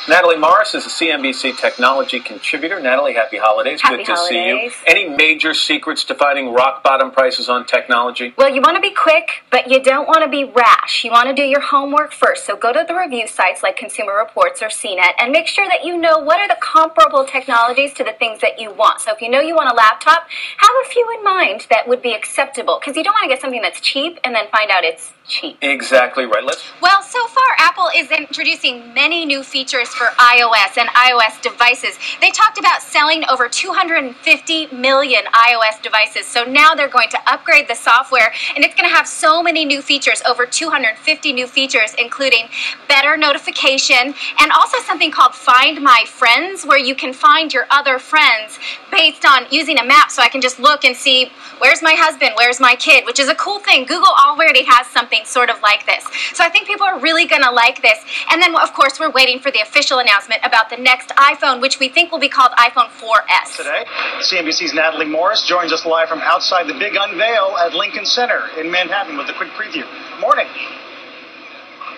Natali Morris is a CNBC technology contributor. Natali, happy holidays. Happy Good to holidays. see you. Any major secrets to finding rock-bottom prices on technology? Well, you want to be quick, but you don't want to be rash. You want to do your homework first. So go to the review sites like Consumer Reports or CNET and make sure that you know what are the comparable technologies to the things that you want. So if you know you want a laptop, have a few in mind that would be acceptable, because you don't want to get something that's cheap and then find out it's cheap. Exactly right. Well, so far, Apple is introducing many new features for iOS and iOS devices. They talked about selling over 250 million iOS devices. So now they're going to upgrade the software, and it's going to have so many new features, over 250 new features, including better notification and also something called Find My Friends, where you can find your other friends based on using a map. So I can just look and see, where's my husband, where's my kid, which is a cool thing. Google already has something sort of like this. So I think people are really going to like this. And then, of course, we're waiting for the official announcement about the next iPhone, which we think will be called iPhone 4S. Today, CNBC's Natali Morris joins us live from outside the big unveil at Lincoln Center in Manhattan with a quick preview. Morning.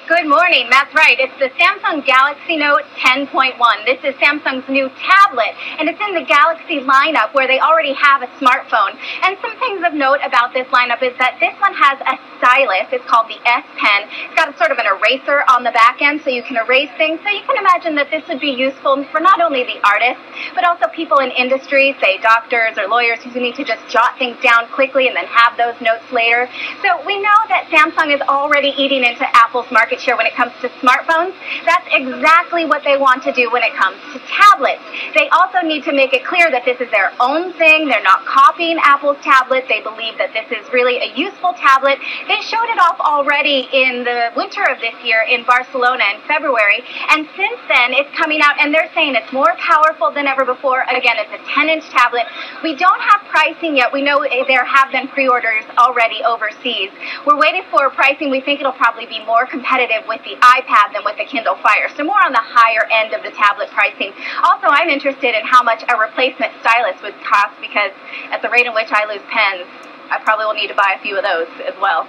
Good morning. That's right. It's the Samsung Galaxy Note 10.1. This is Samsung's new tablet, and it's in the Galaxy lineup where they already have a smartphone. And some things of note about this lineup is that this one has a stylus. It's called the S Pen. It's got a sort of an eraser on the back end so you can erase things. So you can imagine that this would be useful for not only the artists, but also people in industry, say doctors or lawyers who need to just jot things down quickly and then have those notes later. So we know that Samsung is already eating into Apple's market share when it comes to smartphones. That's exactly what they want to do when it comes to tablets. They also need to make it clear that this is their own thing. They're not copying Apple's tablet. They believe that this is really a useful tablet. They showed it off already in the winter of this year in Barcelona in February, and since then it's coming out and they're saying it's more powerful than ever before. Again, it's a 10-inch tablet. We don't have pricing yet. We know there have been pre-orders already overseas. We're waiting for pricing. We think it'll probably be more competitive with the iPad than with the Kindle Fire, so more on the higher end of the tablet pricing. Also, I'm interested in how much a replacement stylus would cost, because at the rate in which I lose pens, I probably will need to buy a few of those as well.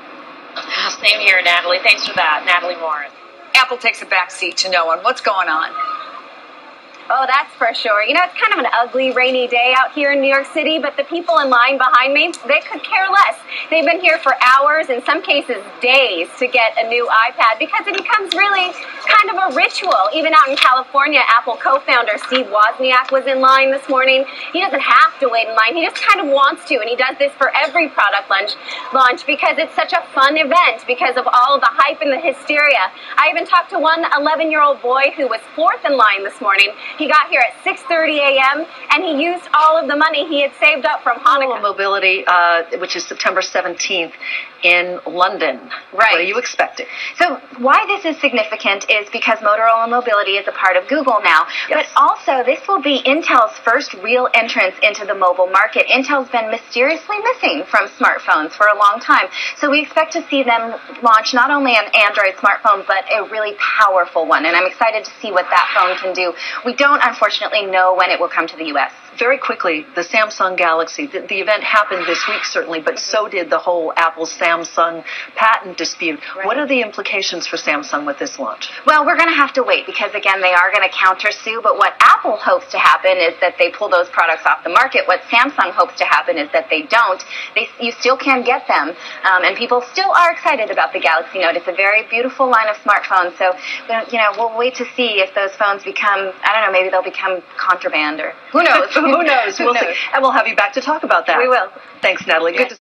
Same here, Natali. Thanks for that. Natali Morris. Apple takes a backseat to no one. What's going on? Oh, that's for sure. You know, it's kind of an ugly, rainy day out here in New York City, but the people in line behind me, they could care less. They've been here for hours, in some cases days, to get a new iPad, because it becomes really kind of a ritual. Even out in California, Apple co-founder Steve Wozniak was in line this morning. He doesn't have to wait in line. He just kind of wants to, and he does this for every product launch because it's such a fun event, because of all of the hype and the hysteria. I even talked to one 11-year-old boy who was fourth in line this morning. He got here at 6:30 a.m. and he used all of the money he had saved up from Hanukkah. Mobility, which is September 17th in London. Right. What are you expecting? So why this is significant is because Motorola Mobility is a part of Google now. Yes. But also, this will be Intel's first real entrance into the mobile market. Intel's been mysteriously missing from smartphones for a long time. So we expect to see them launch not only an Android smartphone, but a really powerful one. And I'm excited to see what that phone can do. We don't, unfortunately, know when it will come to the U.S. Very quickly, the Samsung Galaxy, the event happened this week certainly, but so did the whole Apple-Samsung patent dispute. Right. What are the implications for Samsung with this launch? Well, we're going to have to wait, because, again, they are going to countersue. But what Apple hopes to happen is that they pull those products off the market. What Samsung hopes to happen is that they don't. You still can get them, and people still are excited about the Galaxy Note. It's a very beautiful line of smartphones. So, we'll wait to see if those phones become, I don't know, maybe they'll become contraband, or who knows? Who knows? We'll see. And we'll have you back to talk about that. We will. Thanks, Natali. Good to